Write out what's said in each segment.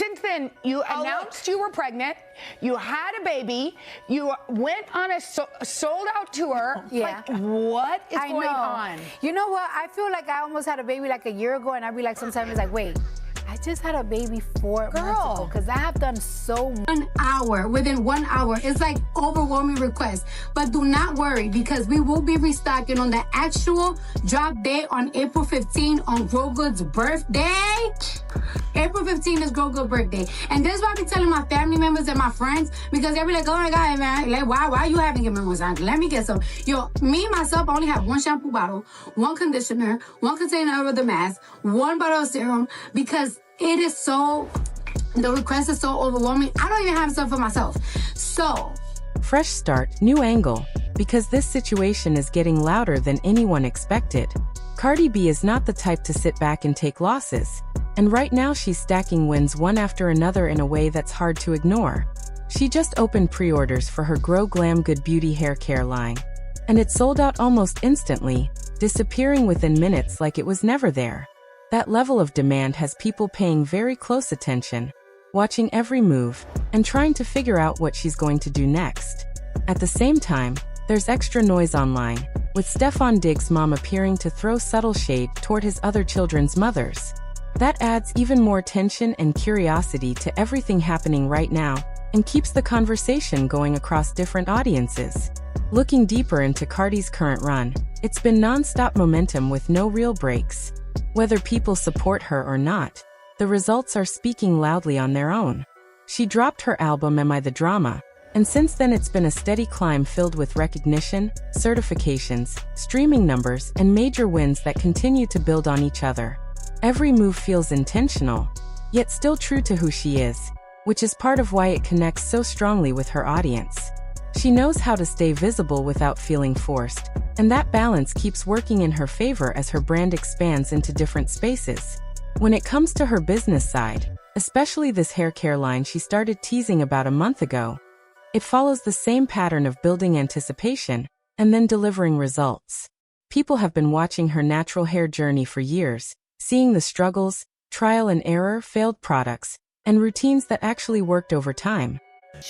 since then, you announced you were pregnant, you had a baby, you went on a sold-out tour. Yeah. Like, what is going on? You know what? I feel like I almost had a baby like a year ago, and I'd be like, sometimes like, wait, I just had a baby 4 months ago, because I have done so much. 1 hour, within 1 hour, it's like overwhelming requests. But do not worry, because we will be restocking on the actual drop day on April 15 on Grow Good's birthday. April 15 is Grow Good birthday. And this is why I be telling my family members and my friends, because they be like, oh my God, man, like, why you haven't given me one? Let me get some. Yo, me, myself, only have 1 shampoo bottle, 1 conditioner, 1 container of the mask, 1 bottle of serum, because it is so, the request is so overwhelming. I don't even have stuff for myself. So, fresh start, new angle, because this situation is getting louder than anyone expected. Cardi B is not the type to sit back and take losses. And right now she's stacking wins one after another in a way that's hard to ignore. She just opened pre-orders for her Grow Glam Good Beauty hair care line. And it sold out almost instantly, disappearing within minutes like it was never there. That level of demand has people paying very close attention, watching every move, and trying to figure out what she's going to do next. At the same time, there's extra noise online, with Stefon Diggs' mom appearing to throw subtle shade toward his other children's mothers. That adds even more tension and curiosity to everything happening right now, and keeps the conversation going across different audiences. Looking deeper into Cardi's current run, it's been non-stop momentum with no real breaks. Whether people support her or not, the results are speaking loudly on their own. She dropped her album Am I the Drama, and since then it's been a steady climb filled with recognition, certifications, streaming numbers, and major wins that continue to build on each other. Every move feels intentional, yet still true to who she is, which is part of why it connects so strongly with her audience. She knows how to stay visible without feeling forced, and that balance keeps working in her favor as her brand expands into different spaces. When it comes to her business side, especially this hair care line she started teasing about a month ago, it follows the same pattern of building anticipation and then delivering results. People have been watching her natural hair journey for years, seeing the struggles, trial and error, failed products, and routines that actually worked over time.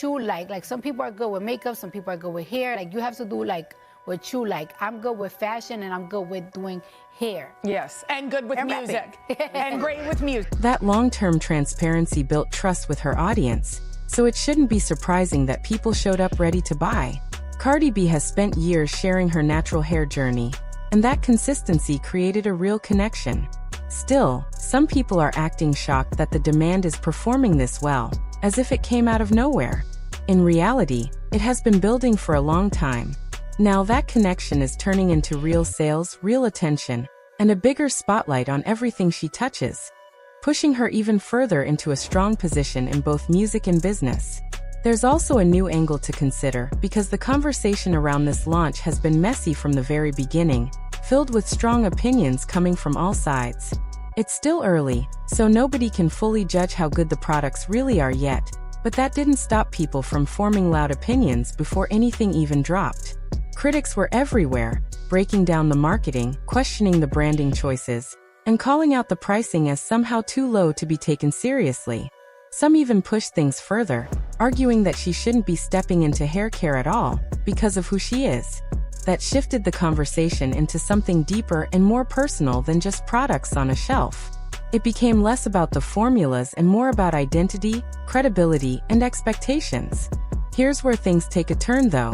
You like some people are good with makeup, some people are good with hair. Like, you have to do like what you like. I'm good with fashion, and I'm good with doing hair. Yes, and good with music. And great with music. That long-term transparency built trust with her audience, so it shouldn't be surprising that people showed up ready to buy. Cardi B has spent years sharing her natural hair journey, and that consistency created a real connection. Still, some people are acting shocked that the demand is performing this well, as if it came out of nowhere. In reality, it has been building for a long time. Now that connection is turning into real sales, real attention, and a bigger spotlight on everything she touches, pushing her even further into a strong position in both music and business. There's also a new angle to consider, because the conversation around this launch has been messy from the very beginning, filled with strong opinions coming from all sides. It's still early, so nobody can fully judge how good the products really are yet, but that didn't stop people from forming loud opinions before anything even dropped. Critics were everywhere, breaking down the marketing, questioning the branding choices, and calling out the pricing as somehow too low to be taken seriously. Some even pushed things further, arguing that she shouldn't be stepping into hair care at all, because of who she is. That shifted the conversation into something deeper and more personal than just products on a shelf. It became less about the formulas and more about identity, credibility, and expectations. Here's where things take a turn though.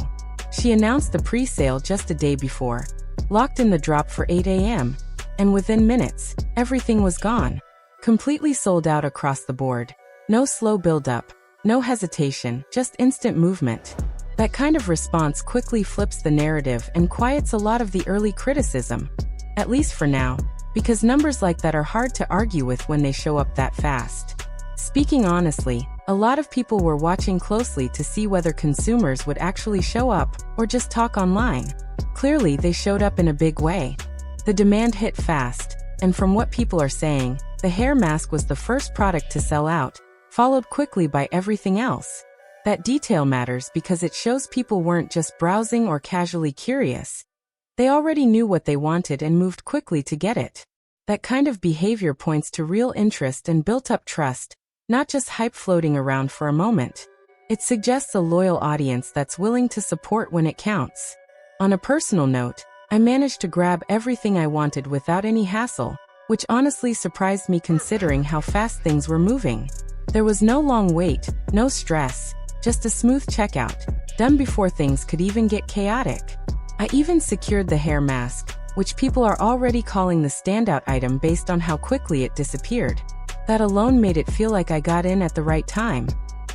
She announced the pre-sale just a day before, locked in the drop for 8 a.m., and within minutes, everything was gone. Completely sold out across the board. No slow build-up, no hesitation, just instant movement. That kind of response quickly flips the narrative and quiets a lot of the early criticism, at least for now, because numbers like that are hard to argue with when they show up that fast. Speaking honestly, a lot of people were watching closely to see whether consumers would actually show up or just talk online. Clearly, they showed up in a big way. The demand hit fast, and from what people are saying, the hair mask was the first product to sell out, followed quickly by everything else. That detail matters because it shows people weren't just browsing or casually curious. They already knew what they wanted and moved quickly to get it. That kind of behavior points to real interest and built-up trust, not just hype floating around for a moment. It suggests a loyal audience that's willing to support when it counts. On a personal note, I managed to grab everything I wanted without any hassle, which honestly surprised me considering how fast things were moving. There was no long wait, no stress, just a smooth checkout, done before things could even get chaotic. I even secured the hair mask, which people are already calling the standout item based on how quickly it disappeared. That alone made it feel like I got in at the right time.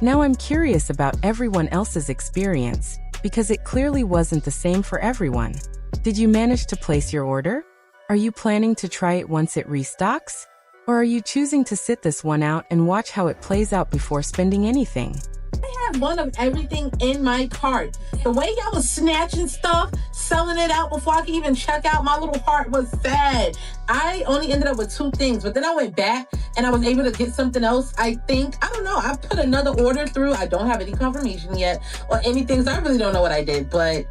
Now I'm curious about everyone else's experience, because it clearly wasn't the same for everyone. Did you manage to place your order? Are you planning to try it once it restocks? Or are you choosing to sit this one out and watch how it plays out before spending anything? I had one of everything in my cart. The way y'all was snatching stuff, selling it out before I could even check out, my little heart was sad. I only ended up with 2 things, but then I went back and I was able to get something else. I don't know, I put another order through. I don't have any confirmation yet or anything, so I really don't know what I did, but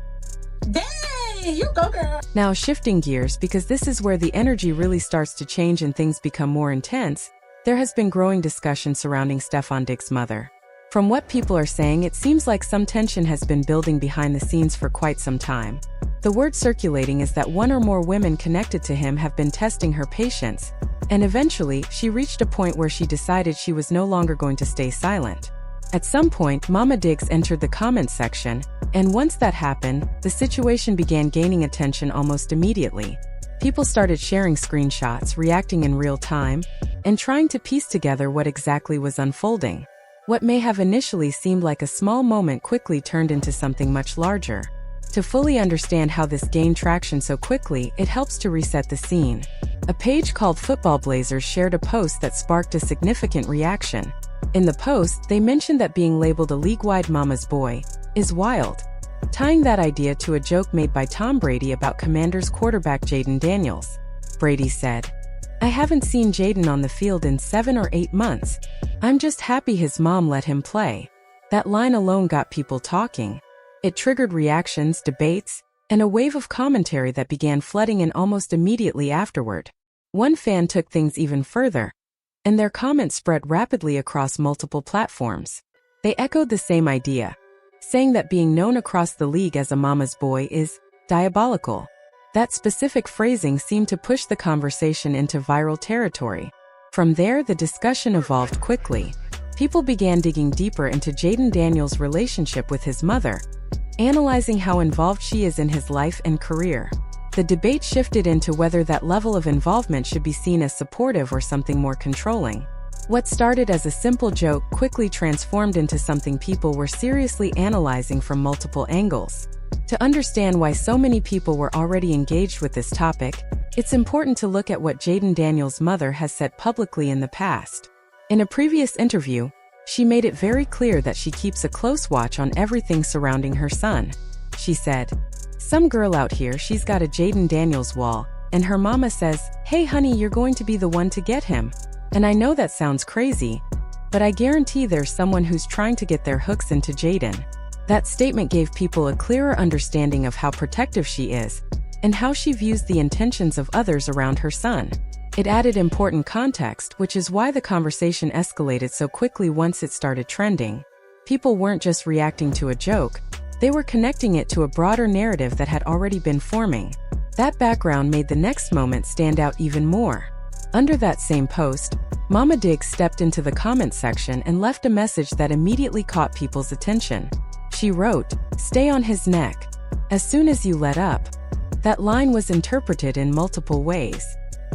dang, you go, girl. Now shifting gears, because this is where the energy really starts to change and things become more intense, there has been growing discussion surrounding Stefon Diggs' mother. From what people are saying, it seems like some tension has been building behind the scenes for quite some time. The word circulating is that one or more women connected to him have been testing her patience, and eventually, she reached a point where she decided she was no longer going to stay silent. At some point, Mama Diggs entered the comments section, and once that happened, the situation began gaining attention almost immediately. People started sharing screenshots, reacting in real time, and trying to piece together what exactly was unfolding. What may have initially seemed like a small moment quickly turned into something much larger. To fully understand how this gained traction so quickly, it helps to reset the scene. A page called Football Blazers shared a post that sparked a significant reaction. In the post, they mentioned that being labeled a league-wide mama's boy is wild, tying that idea to a joke made by Tom Brady about Commanders quarterback Jayden Daniels. Brady said, "I haven't seen Jayden on the field in 7 or 8 months. I'm just happy his mom let him play." That line alone got people talking. It triggered reactions, debates, and a wave of commentary that began flooding in almost immediately afterward. One fan took things even further, and their comments spread rapidly across multiple platforms. They echoed the same idea, saying that being known across the league as a mama's boy is diabolical. That specific phrasing seemed to push the conversation into viral territory. From there, the discussion evolved quickly. People began digging deeper into Jayden Daniels' relationship with his mother, analyzing how involved she is in his life and career. The debate shifted into whether that level of involvement should be seen as supportive or something more controlling. What started as a simple joke quickly transformed into something people were seriously analyzing from multiple angles. To understand why so many people were already engaged with this topic, it's important to look at what Jayden Daniels' mother has said publicly in the past. In a previous interview, she made it very clear that she keeps a close watch on everything surrounding her son. She said, "Some girl out here, she's got a Jayden Daniels wall, and her mama says, 'Hey honey, you're going to be the one to get him.' And I know that sounds crazy, but I guarantee there's someone who's trying to get their hooks into Jayden." That statement gave people a clearer understanding of how protective she is, and how she views the intentions of others around her son. It added important context, which is why the conversation escalated so quickly once it started trending. People weren't just reacting to a joke, they were connecting it to a broader narrative that had already been forming. That background made the next moment stand out even more. Under that same post, Mama Diggs stepped into the comments section and left a message that immediately caught people's attention. She wrote, "Stay on his neck. As soon as you let up." That line was interpreted in multiple ways.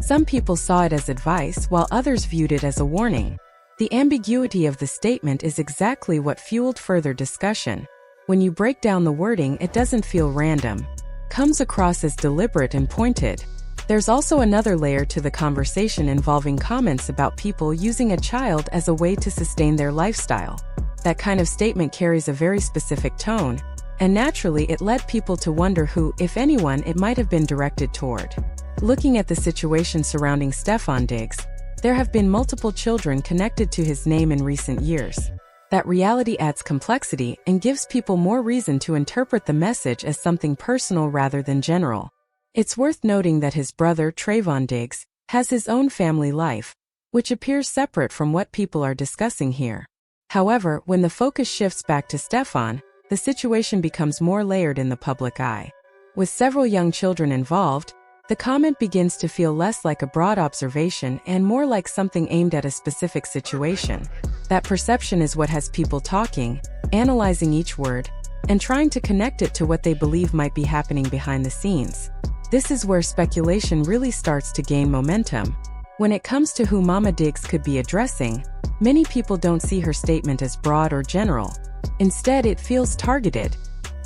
Some people saw it as advice, while others viewed it as a warning. The ambiguity of the statement is exactly what fueled further discussion. When you break down the wording, it doesn't feel random. Comes across as deliberate and pointed. There's also another layer to the conversation involving comments about people using a child as a way to sustain their lifestyle. That kind of statement carries a very specific tone, and naturally it led people to wonder who, if anyone, it might have been directed toward. Looking at the situation surrounding Stefon Diggs, there have been multiple children connected to his name in recent years. That reality adds complexity and gives people more reason to interpret the message as something personal rather than general. It's worth noting that his brother, Stefon Diggs, has his own family life, which appears separate from what people are discussing here. However, when the focus shifts back to Stefon, the situation becomes more layered in the public eye. With several young children involved, the comment begins to feel less like a broad observation and more like something aimed at a specific situation. That perception is what has people talking, analyzing each word, and trying to connect it to what they believe might be happening behind the scenes. This is where speculation really starts to gain momentum. When it comes to who Mama Diggs could be addressing, many people don't see her statement as broad or general. Instead, it feels targeted,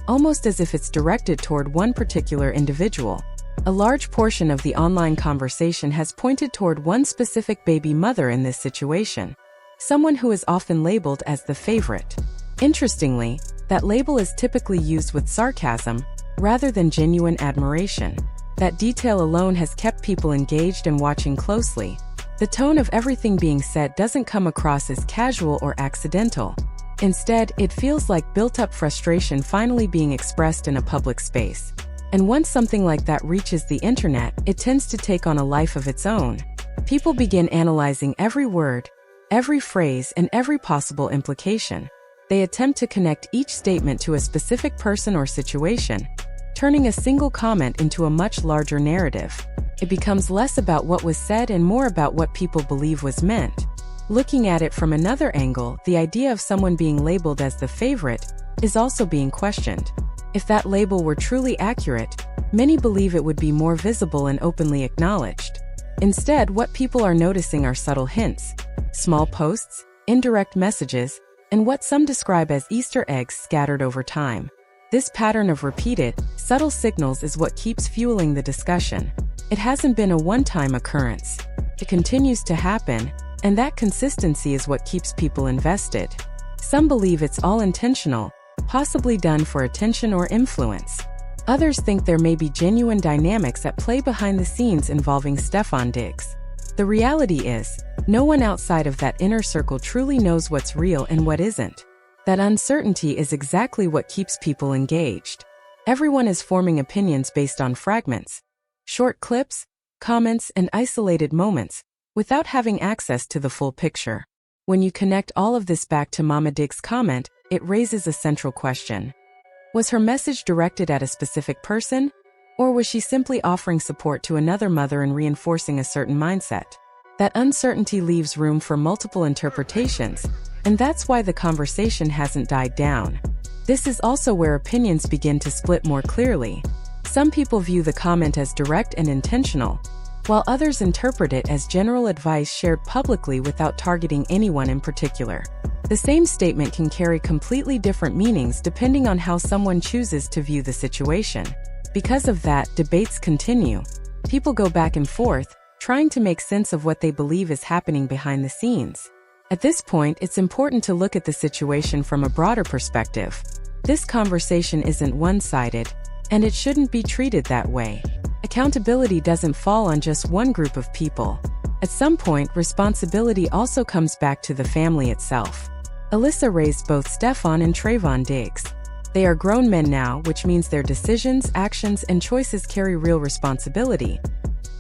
almost as if it's directed toward one particular individual. A large portion of the online conversation has pointed toward one specific baby mother in this situation, someone who is often labeled as the favorite. Interestingly, that label is typically used with sarcasm rather than genuine admiration. That detail alone has kept people engaged and watching closely. The tone of everything being said doesn't come across as casual or accidental. Instead, it feels like built-up frustration finally being expressed in a public space. And once something like that reaches the internet, it tends to take on a life of its own. People begin analyzing every word, every phrase, and every possible implication. They attempt to connect each statement to a specific person or situation, turning a single comment into a much larger narrative. It becomes less about what was said and more about what people believe was meant. Looking at it from another angle, the idea of someone being labeled as the favorite is also being questioned. If that label were truly accurate, many believe it would be more visible and openly acknowledged. Instead, what people are noticing are subtle hints, small posts, indirect messages, and what some describe as Easter eggs scattered over time. This pattern of repeated, subtle signals is what keeps fueling the discussion. It hasn't been a one-time occurrence. It continues to happen, and that consistency is what keeps people invested. Some believe it's all intentional, possibly done for attention or influence. Others think there may be genuine dynamics at play behind the scenes involving Stefon Diggs. The reality is, no one outside of that inner circle truly knows what's real and what isn't. That uncertainty is exactly what keeps people engaged. Everyone is forming opinions based on fragments, short clips, comments, and isolated moments, without having access to the full picture. When you connect all of this back to Mama Diggs' comment, it raises a central question. Was her message directed at a specific person, or was she simply offering support to another mother and reinforcing a certain mindset? That uncertainty leaves room for multiple interpretations, and that's why the conversation hasn't died down. This is also where opinions begin to split more clearly. Some people view the comment as direct and intentional, while others interpret it as general advice shared publicly without targeting anyone in particular. The same statement can carry completely different meanings depending on how someone chooses to view the situation. Because of that, debates continue. People go back and forth, trying to make sense of what they believe is happening behind the scenes. At this point, it's important to look at the situation from a broader perspective. This conversation isn't one-sided, and it shouldn't be treated that way. Accountability doesn't fall on just one group of people. At some point, responsibility also comes back to the family itself. Alyssa raised both Stefon and Trayvon Diggs. They are grown men now, which means their decisions, actions, and choices carry real responsibility,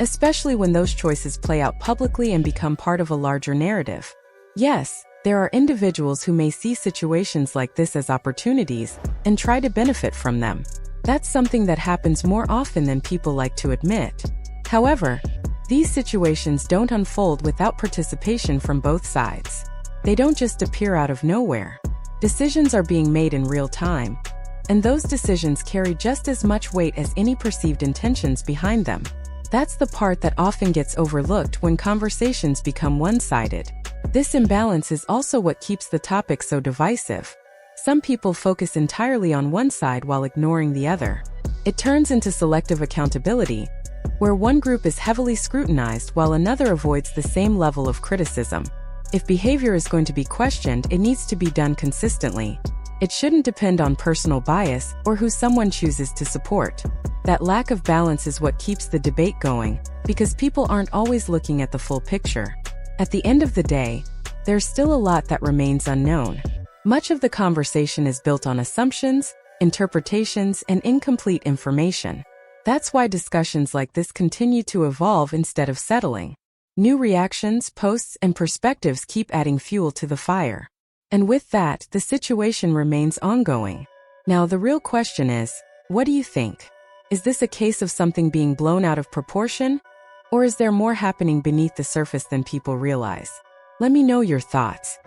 especially when those choices play out publicly and become part of a larger narrative. Yes, there are individuals who may see situations like this as opportunities and try to benefit from them. That's something that happens more often than people like to admit. However, these situations don't unfold without participation from both sides. They don't just appear out of nowhere. Decisions are being made in real time, and those decisions carry just as much weight as any perceived intentions behind them. That's the part that often gets overlooked when conversations become one-sided. This imbalance is also what keeps the topic so divisive. Some people focus entirely on one side while ignoring the other. It turns into selective accountability, where one group is heavily scrutinized while another avoids the same level of criticism. If behavior is going to be questioned, it needs to be done consistently. It shouldn't depend on personal bias or who someone chooses to support. That lack of balance is what keeps the debate going, because people aren't always looking at the full picture. At the end of the day, there's still a lot that remains unknown. Much of the conversation is built on assumptions, interpretations, and incomplete information. That's why discussions like this continue to evolve instead of settling. New reactions, posts, and perspectives keep adding fuel to the fire. And with that, the situation remains ongoing. Now, the real question is, what do you think? Is this a case of something being blown out of proportion? Or is there more happening beneath the surface than people realize? Let me know your thoughts.